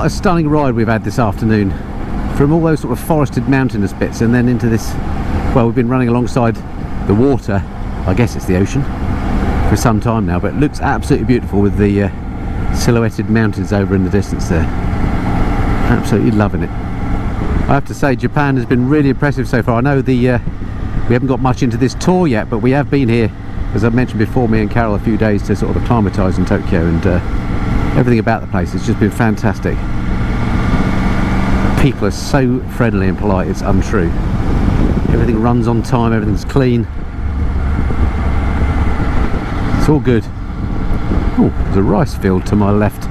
What a stunning ride we've had this afternoon, from all those sort of forested mountainous bits and then into this, well, we've been running alongside the water, I guess it's the ocean, for some time now, but it looks absolutely beautiful with the silhouetted mountains over in the distance there. Absolutely loving it. I have to say, Japan has been really impressive so far. I know we haven't got much into this tour yet, but we have been here, as I mentioned before, me and Carol, a few days to sort of acclimatise in Tokyo, and everything about the place has just been fantastic. People are so friendly and polite, it's untrue. Everything runs on time, everything's clean. It's all good. Oh, there's a rice field to my left.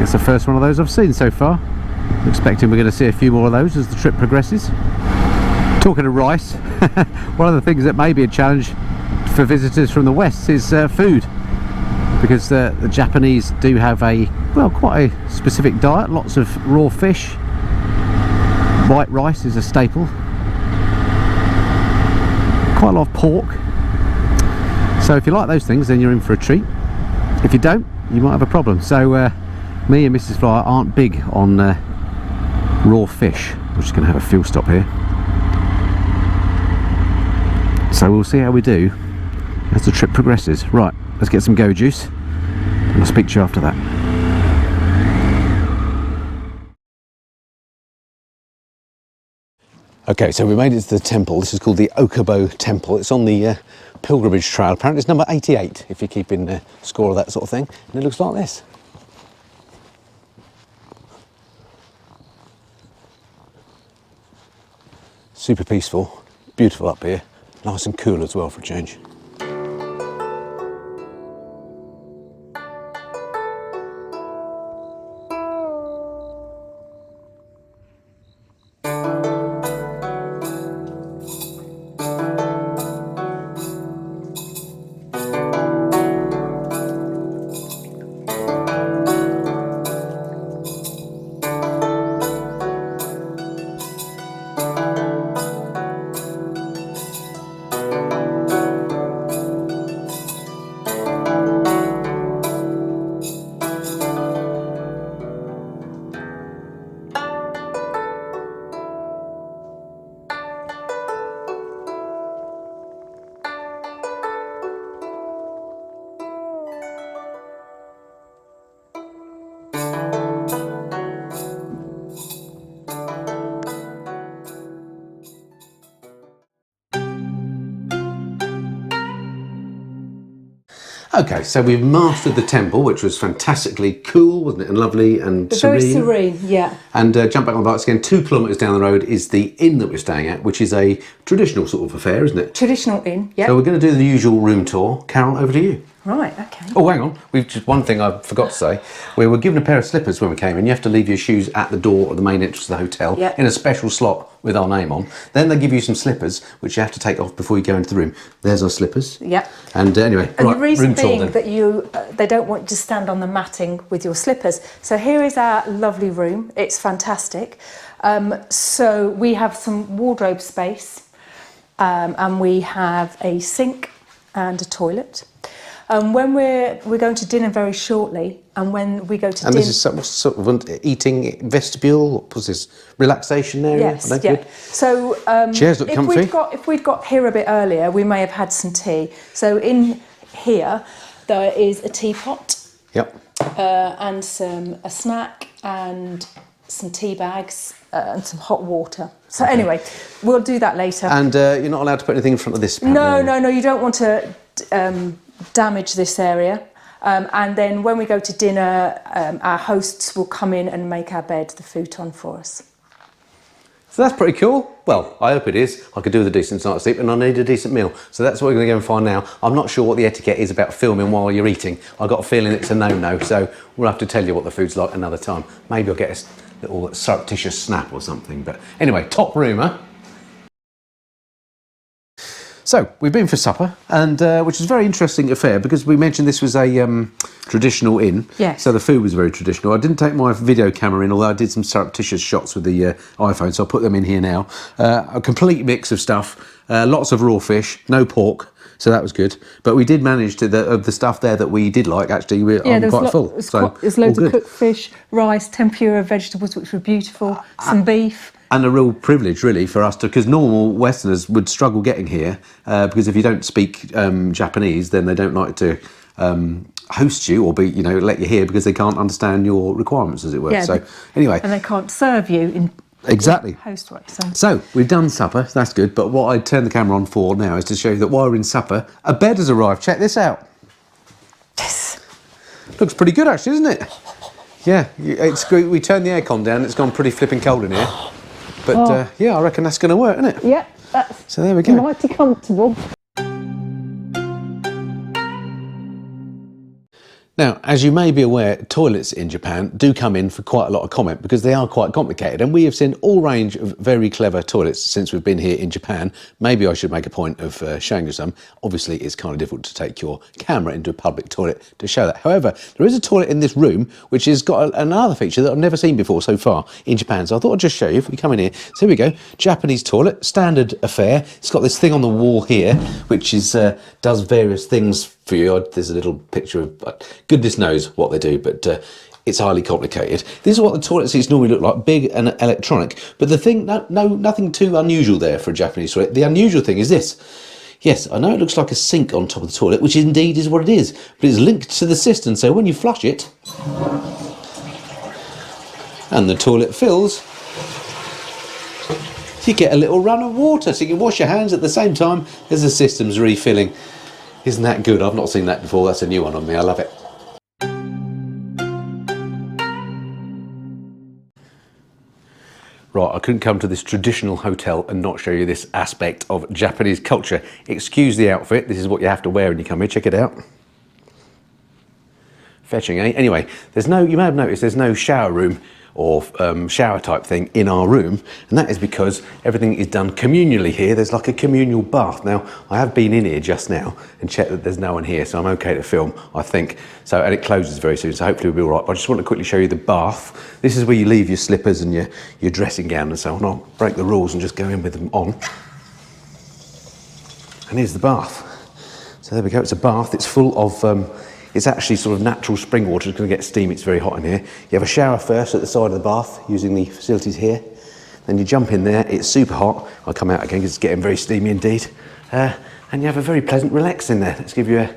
It's the first one of those I've seen so far. I'm expecting we're going to see a few more of those as the trip progresses. Talking of rice, one of the things that may be a challenge for visitors from the West is food, because the Japanese do have quite a specific diet. Lots of raw fish, white rice is a staple, quite a lot of pork. So if you like those things, then you're in for a treat. If you don't, you might have a problem. So me and Mrs. Flyer aren't big on raw fish. We're just going to have a fuel stop here, so we'll see how we do as the trip progresses. Right, let's get some go juice and I'll speak to you after that. Okay, so we made it to the temple. This is called the Okubo Temple. It's on the pilgrimage trail. Apparently it's number 88, if you're keeping score of that sort of thing. And it looks like this. Super peaceful, beautiful up here. Nice and cool as well for a change. Okay, so we've mastered the temple, which was fantastically cool, wasn't it? And lovely and serene. Very serene, yeah. And jump back on the bikes again, 2 kilometres down the road is the inn that we're staying at, which is a traditional sort of affair, isn't it? Traditional inn, yeah. So we're going to do the usual room tour. Carol, over to you. Right, okay. Oh, hang on. We've just one thing I forgot to say. We were given a pair of slippers when we came in. You have to leave your shoes at the door of the main entrance of the hotel in a special slot with our name on. Then they give you some slippers, which you have to take off before you go into the room. There's our slippers. Yeah. And anyway, and right, the reason room being tour then. that they don't want you to stand on the matting with your slippers. So here is our lovely room. It's fantastic. So we have some wardrobe space, and we have a sink and a toilet. When we're going to dinner very shortly, and when we go to dinner... And this is some sort of an eating vestibule? What was this? Relaxation area? Yes, yeah. Good? So chairs look comfy. If we'd got here a bit earlier, we may have had some tea. So in here, there is a teapot. Yep. And a snack and some tea bags and some hot water. So anyway, we'll do that later. And you're not allowed to put anything in front of this? No, you don't want to damage this area. And then when we go to dinner, our hosts will come in and make our bed, the futon, for us. So that's pretty cool. Well, I hope it is. I could do with a decent night's sleep and I need a decent meal. So that's what we're going to go and find now. I'm not sure what the etiquette is about filming while you're eating. I've got a feeling it's a no-no, so we'll have to tell you what the food's like another time. Maybe I'll get a little surreptitious snap or something. But anyway, top room, huh? So we've been for supper, and which was a very interesting affair because we mentioned this was a traditional inn. Yes. So the food was very traditional. I didn't take my video camera in, although I did some surreptitious shots with the iPhone, so I'll put them in here now. A complete mix of stuff, lots of raw fish, no pork, So that was good. But we did manage to, of the stuff there that we did like, actually, I'm quite full. There's loads of cooked fish, rice, tempura vegetables, which were beautiful, some beef. And a real privilege, really, for us to, because normal Westerners would struggle getting here, because if you don't speak Japanese, then they don't like to host you or let you here because they can't understand your requirements, as it were. Yeah, so anyway, and they can't serve you in host way. So we've done supper. That's good. But what I turned the camera on for now is to show you that while we're in supper, a bed has arrived. Check this out. Yes. Looks pretty good, actually, isn't it? Yeah, it's great. We turned the aircon down. It's gone pretty flipping cold in here. But yeah, I reckon that's going to work, isn't it? Yeah, that's so there we go. Mighty comfortable. Now, as you may be aware, toilets in Japan do come in for quite a lot of comment because they are quite complicated, and we have seen all range of very clever toilets since we've been here in Japan. Maybe I should make a point of showing you some. Obviously, it's kind of difficult to take your camera into a public toilet to show that. However, there is a toilet in this room which has got another feature that I've never seen before so far in Japan. So I thought I'd just show you if we come in here. So here we go, Japanese toilet, standard affair. It's got this thing on the wall here which is does various things for you. There's a little picture of, goodness knows what they do, but it's highly complicated. This is what the toilet seats normally look like, big and electronic. But the thing, nothing too unusual there for a Japanese toilet. The unusual thing is this. Yes, I know it looks like a sink on top of the toilet, which indeed is what it is, but it's linked to the cistern, so when you flush it, and the toilet fills, you get a little run of water, so you can wash your hands at the same time as the system's refilling. Isn't that good? I've not seen that before. That's a new one on me. I love it. Right, I couldn't come to this traditional hotel and not show you this aspect of Japanese culture. Excuse the outfit. This is what you have to wear when you come here. Check it out. Fetching, eh? Anyway, you may have noticed there's no shower room or shower type thing in our room, and that is because everything is done communally here. There's like a communal bath. Now, I have been in here just now and checked that there's no one here, so I'm okay to film, I think. So, and it closes very soon, so hopefully we'll be all right. But I just want to quickly show you the bath. This is where you leave your slippers and your dressing gown and so on. I'll break the rules and just go in with them on. And here's the bath. So there we go, it's a bath. It's full of it's actually sort of natural spring water. It's going to get steam. It's very hot in here. You have a shower first at the side of the bath using the facilities here. Then you jump in there. It's super hot. I'll come out again because it's getting very steamy indeed. And you have a very pleasant relax in there. Let's give you a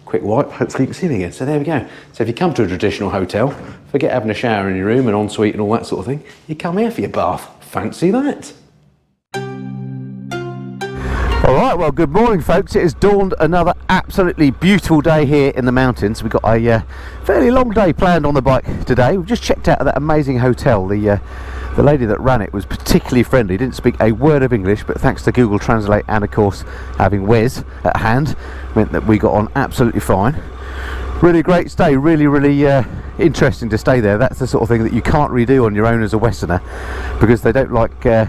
quick wipe. Hopefully you can see me again. So there we go. So if you come to a traditional hotel, forget having a shower in your room and ensuite and all that sort of thing. You come here for your bath. Fancy that. Alright, well, good morning folks. It has dawned another absolutely beautiful day here in the mountains. We've got a fairly long day planned on the bike today. We've just checked out that amazing hotel. The lady that ran it was particularly friendly, didn't speak a word of English, but thanks to Google Translate and of course having Wes at hand, meant that we got on absolutely fine. Really great stay, really interesting to stay there. That's the sort of thing that you can't really do on your own as a Westerner, because they don't like to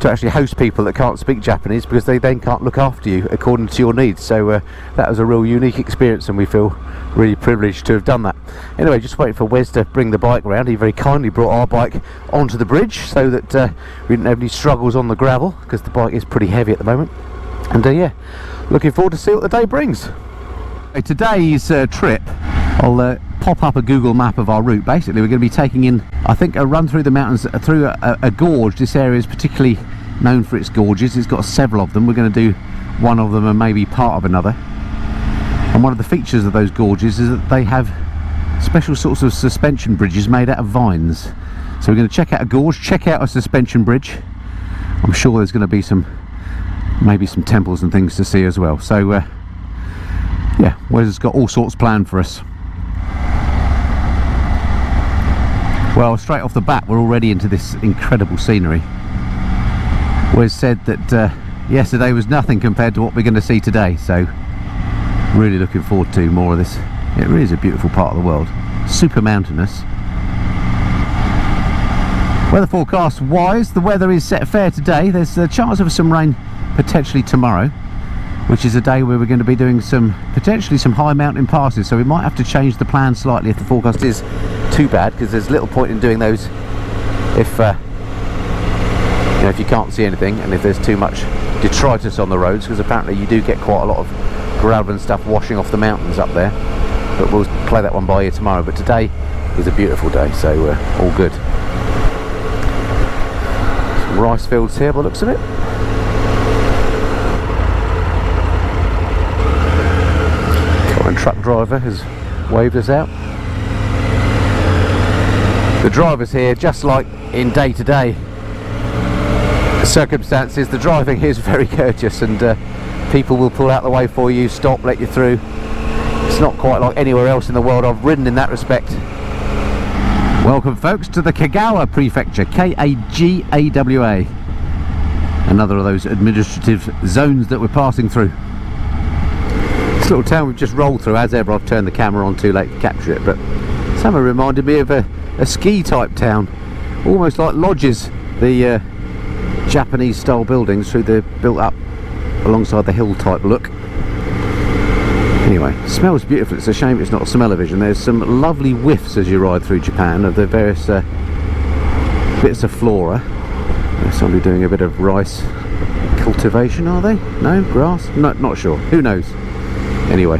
actually host people that can't speak Japanese, because they then can't look after you according to your needs. So that was a real unique experience, and we feel really privileged to have done that. Anyway, just waiting for Wes to bring the bike around. He very kindly brought our bike onto the bridge so that we didn't have any struggles on the gravel, because the bike is pretty heavy at the moment. And yeah, looking forward to see what the day brings. Today's trip, I'll pop up a Google map of our route. Basically, we're going to be taking in, I think, a run through the mountains, through a gorge. This area is particularly known for its gorges. It's got several of them. We're going to do one of them and maybe part of another. And one of the features of those gorges is that they have special sorts of suspension bridges made out of vines. So we're going to check out a gorge, check out a suspension bridge. I'm sure there's going to be maybe some temples and things to see as well. So yeah, Wes has got all sorts planned for us. Well, straight off the bat, we're already into this incredible scenery. Wes said that yesterday was nothing compared to what we're going to see today, so really looking forward to more of this. It really is a beautiful part of the world, super mountainous. Weather forecast wise, the weather is set fair today. There's a chance of some rain potentially tomorrow, which is a day where we're going to be doing potentially some high mountain passes, so we might have to change the plan slightly if the forecast is too bad, because there's little point in doing those if if you can't see anything and if there's too much detritus on the roads, because apparently you do get quite a lot of gravel and stuff washing off the mountains up there. But we'll play that one by you tomorrow. But today is a beautiful day, so all good. Some rice fields here by the looks of it. Common truck driver has waved us out. The drivers here, just like in day-to-day circumstances, the driving here is very courteous, and people will pull out the way for you, stop, let you through. It's not quite like anywhere else in the world I've ridden in that respect. Welcome folks to the Kagawa Prefecture, K-A-G-A-W-A. Another of those administrative zones that we're passing through. This little town we've just rolled through, as ever I've turned the camera on too late to capture it, but somehow reminded me of a ski type town, almost like lodges, the Japanese style buildings built up alongside the hill type look. Anyway, smells beautiful. It's a shame it's not smell-o-vision. There's some lovely whiffs as you ride through Japan of the various bits of flora. There's somebody doing a bit of rice cultivation, are they? No? Grass? No, not sure. Who knows? Anyway.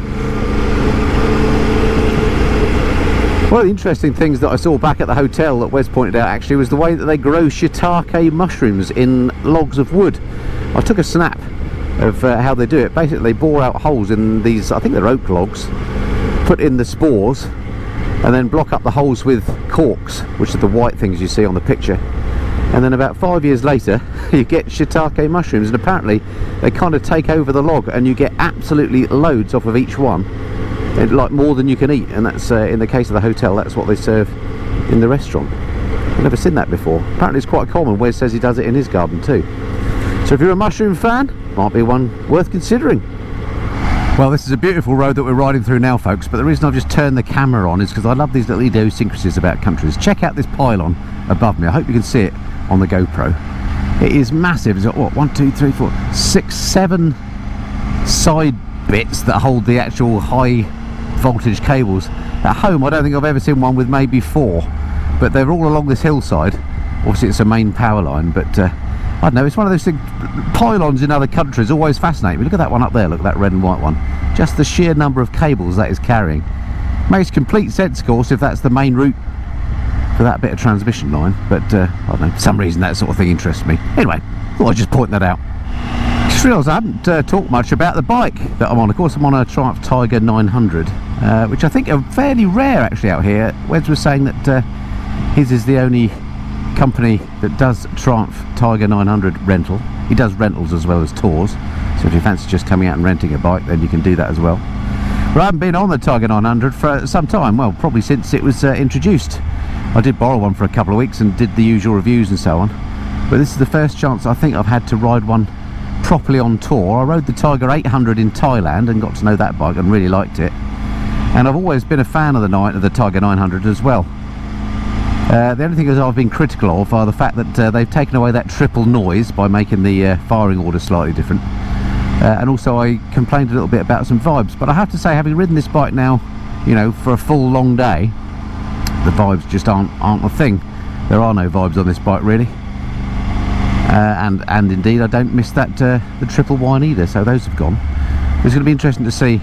One of the interesting things that I saw back at the hotel that Wes pointed out actually was the way that they grow shiitake mushrooms in logs of wood. I took a snap of how they do it. Basically they bore out holes in these, I think they're oak logs, put in the spores and then block up the holes with corks, which are the white things you see on the picture, and then about 5 years later you get shiitake mushrooms, and apparently they kind of take over the log and you get absolutely loads off of each one, like more than you can eat, and that's in the case of the hotel, that's what they serve in the restaurant. I've never seen that before. Apparently it's quite common. Wes says he does it in his garden too. So if you're a mushroom fan, might be one worth considering. Well, this is a beautiful road that we're riding through now folks, but the reason I've just turned the camera on is because I love these little idiosyncrasies about countries. Check out this pylon above me. I hope you can see it on the GoPro. It is massive. It's got what, 1, 2, 3, 4, 6, 7 side bits that hold the actual high voltage cables. At home I don't think I've ever seen one with maybe 4, but they're all along this hillside. Obviously it's a main power line, but I don't know, it's one of those things. Pylons in other countries always fascinate me. Look at that one up there, look at that red and white one. Just the sheer number of cables that is carrying. Makes complete sense, of course, if that's the main route for that bit of transmission line, but I don't know, for some reason that sort of thing interests me. Anyway, thought I'd just point that out. Just realised I haven't talked much about the bike that I'm on. Of course I'm on a Triumph Tiger 900, which I think are fairly rare actually out here. Wes was saying that his is the only company that does Triumph Tiger 900 rental. He does rentals as well as tours, so if you fancy just coming out and renting a bike, then you can do that as well. But I haven't been on the Tiger 900 for some time, well, probably since it was introduced. I did borrow one for a couple of weeks and did the usual reviews and so on, but this is the first chance I think I've had to ride one properly on tour. I rode the Tiger 800 in Thailand and got to know that bike and really liked it, and I've always been a fan of the Tiger 900 as well. The only thing is I've been critical of are the fact that they've taken away that triple noise by making the firing order slightly different, and also I complained a little bit about some vibes, but I have to say, having ridden this bike now, you know, for a full long day, the vibes just aren't a thing. There are no vibes on this bike really, and indeed I don't miss that the triple whine either, so those have gone. It's going to be interesting to see,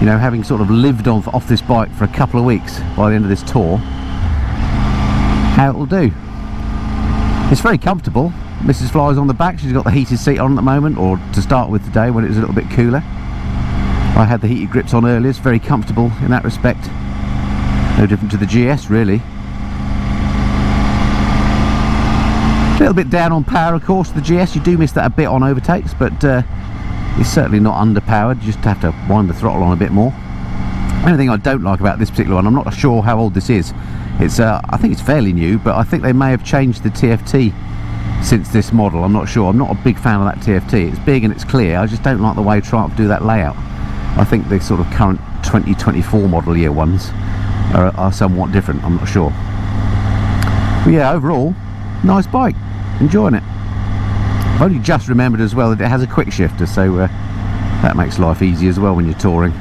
you know, having sort of lived off this bike for a couple of weeks by the end of this tour, how it will do. It's very comfortable. Mrs. Fly's on the back, she's got the heated seat on at the moment, or to start with today when it was a little bit cooler. I had the heated grips on earlier. It's very comfortable in that respect, no different to the GS really. A little bit down on power of course, the GS, you do miss that a bit on overtakes, but it's certainly not underpowered. You just have to wind the throttle on a bit more. The only thing I don't like about this particular one, I'm not sure how old this is. It's I think it's fairly new, but I think they may have changed the TFT since this model. I'm not sure. I'm not a big fan of that TFT. It's big and it's clear. I just don't like the way Triumph do that layout. I think the sort of current 2024 model year ones are somewhat different. I'm not sure. But yeah, overall, nice bike. Enjoying it. I've only just remembered as well that it has a quick shifter, so that makes life easy as well when you're touring.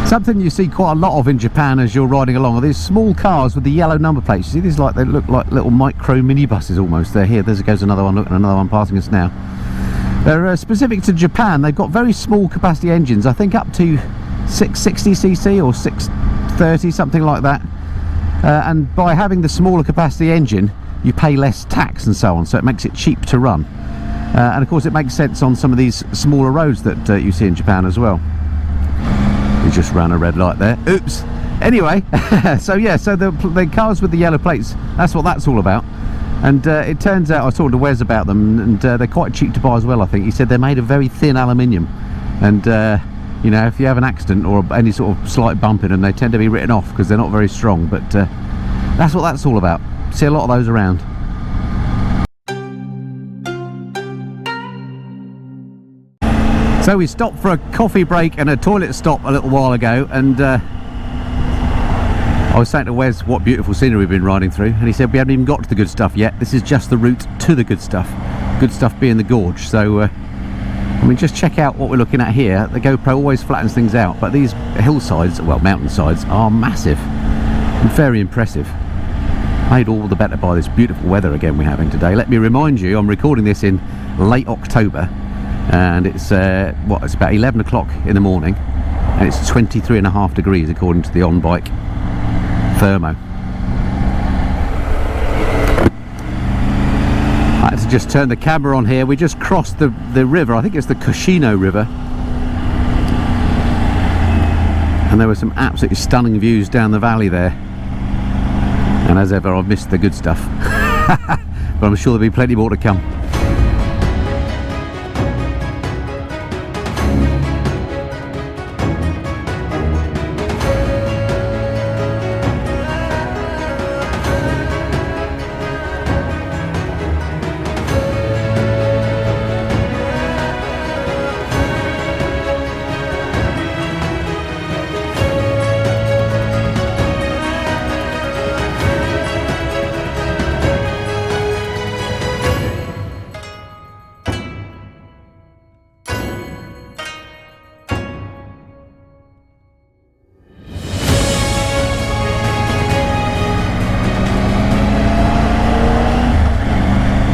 Something you see quite a lot of in Japan as you're riding along are these small cars with the yellow number plates. You see these, like, they look like little micro minibuses almost. They're here. There goes another one. Look, and another one passing us now. They're specific to Japan. They've got very small capacity engines, I think up to 660cc or 630, something like that. And by having the smaller capacity engine, you pay less tax and so on, so it makes it cheap to run. And of course it makes sense on some of these smaller roads that you see in Japan as well. We just ran a red light there. Oops. Anyway, so yeah, so the cars with the yellow plates, that's what that's all about. And it turns out, I talked to Wes about them, and they're quite cheap to buy as well, I think. He said they're made of very thin aluminium, and you know, if you have an accident or any sort of slight bump in them, they tend to be written off because they're not very strong. But that's what that's all about. See a lot of those around. So we stopped for a coffee break and a toilet stop a little while ago, and I was saying to Wes what beautiful scenery we've been riding through, and he said we haven't even got to the good stuff yet. This is just the route to the good stuff being the gorge. So I mean, just check out what we're looking at here. The GoPro always flattens things out, but these hillsides, well, mountainsides, are massive and very impressive. Made all the better by this beautiful weather again we're having today. Let me remind you, I'm recording this in late October, and it's what, it's about 11 o'clock in the morning, and it's 23.5 degrees according to the on-bike thermo. I had to just turn the camera on here. We just crossed the river. I think it's the Tokushima River, and there were some absolutely stunning views down the valley there. And as ever, I've missed the good stuff. But I'm sure there'll be plenty more to come.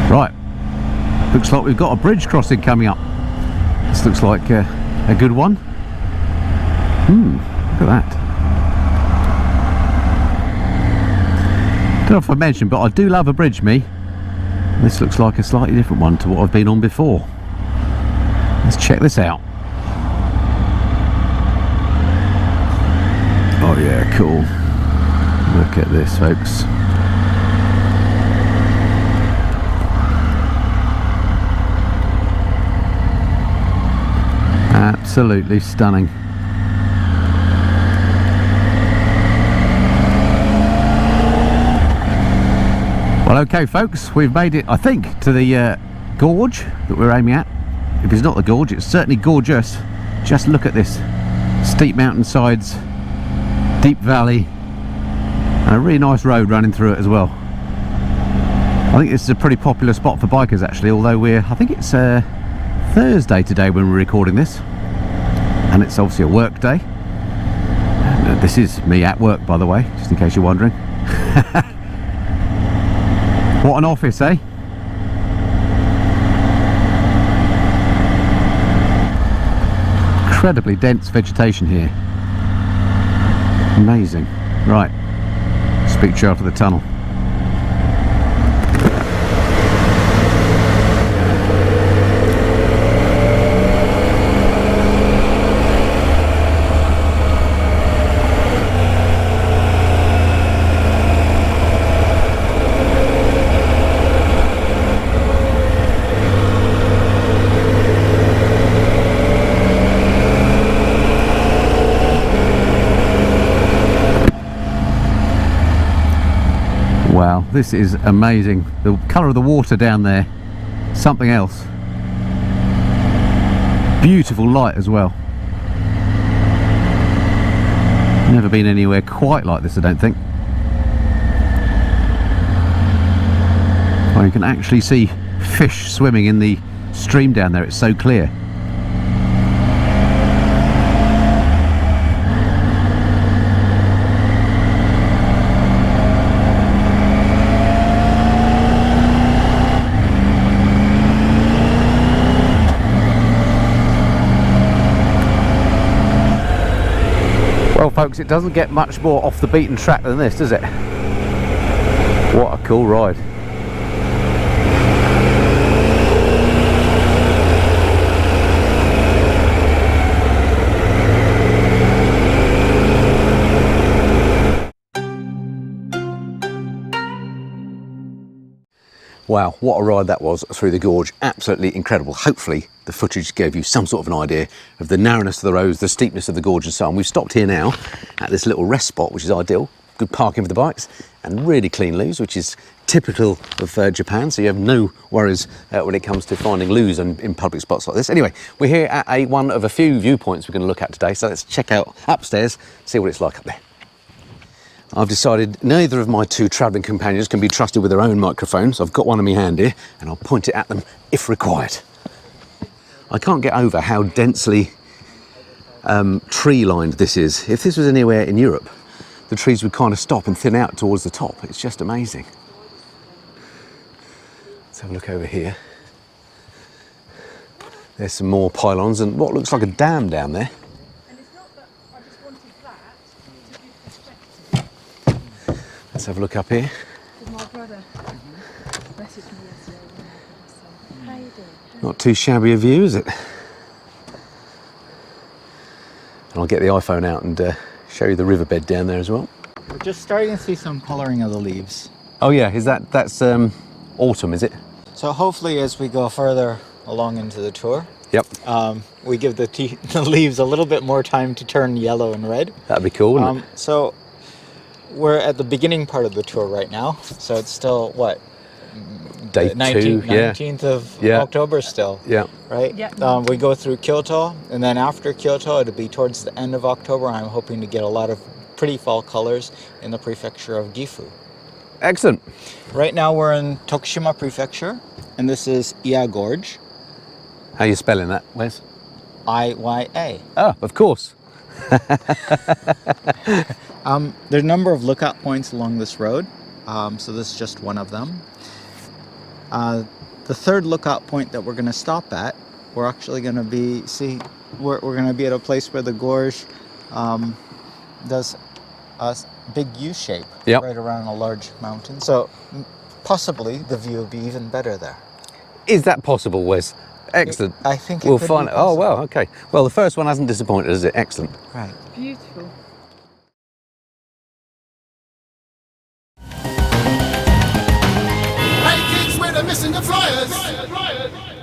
Right, looks like we've got a bridge crossing coming up. This looks like a good one. Look at that. Don't know if I mentioned, but I do love a bridge, me. This looks like a slightly different one to what I've been on before. Let's check this out. Oh yeah, cool. Look at this, folks. Absolutely stunning. Well, okay folks, we've made it, I think, to the gorge that we're aiming at. If it's not the gorge, it's certainly gorgeous. Just look at this. Steep mountainsides, deep valley, and a really nice road running through it as well. I think this is a pretty popular spot for bikers actually, although I think it's Thursday today when we're recording this, and it's obviously a work day. And this is me at work, by the way, just in case you're wondering. What an office, eh? Incredibly dense vegetation here. Amazing. Right, speak to you after the tunnel. Wow, this is amazing. The colour of the water down there, something else. Beautiful light as well. Never been anywhere quite like this, I don't think. Oh, you can actually see fish swimming in the stream down there, it's so clear. Folks, it doesn't get much more off the beaten track than this, does it? What a cool ride. Wow, what a ride that was through the gorge. Absolutely incredible. Hopefully the footage gave you some sort of an idea of the narrowness of the roads, the steepness of the gorge and so on. We've stopped here now at this little rest spot, which is ideal. Good parking for the bikes and really clean loos, which is typical of Japan. So you have no worries when it comes to finding loos in public spots like this. Anyway, we're here at one of a few viewpoints we're going to look at today. So let's check out upstairs, see what it's like up there. I've decided neither of my two travelling companions can be trusted with their own microphones. I've got one in my hand here and I'll point it at them if required. I can't get over how densely tree-lined this is. If this was anywhere in Europe, the trees would kind of stop and thin out towards the top. It's just amazing. Let's have a look over here. There's some more pylons and what looks like a dam down there. Let's have a look up here. My brother messaged me yesterday. How you doing? Not too shabby a view, is it? And I'll get the iPhone out and show you the riverbed down there as well. We're just starting to see some coloring of the leaves. Oh yeah, that's autumn, is it? So hopefully as we go further along into the tour, Yep. we give the leaves a little bit more time to turn yellow and red. That'd be cool, wouldn't it? So we're at the beginning part of the tour right now. So it's still, what? Day 19th of October still. Yeah. Right? Yeah. We go through Kyoto, and then after Kyoto, it'll be towards the end of October. I'm hoping to get a lot of pretty fall colors in the prefecture of Gifu. Excellent. Right now we're in Tokushima Prefecture, and this is Iya Gorge. How are you spelling that, Wes? Iya. Oh, of course. There's a number of lookout points along this road, so this is just one of them. The third lookout point that we're going to stop at, we're actually going to be we're going to be at a place where the gorge does a big U shape right around a large mountain. So possibly the view will be even better there. Is that possible, Wes? Excellent. I think it we'll could find. be Oh possible. well, okay. Well, the first one hasn't disappointed, has it? Excellent. Right. Beautiful. Hey kids, we're the missing the flyers.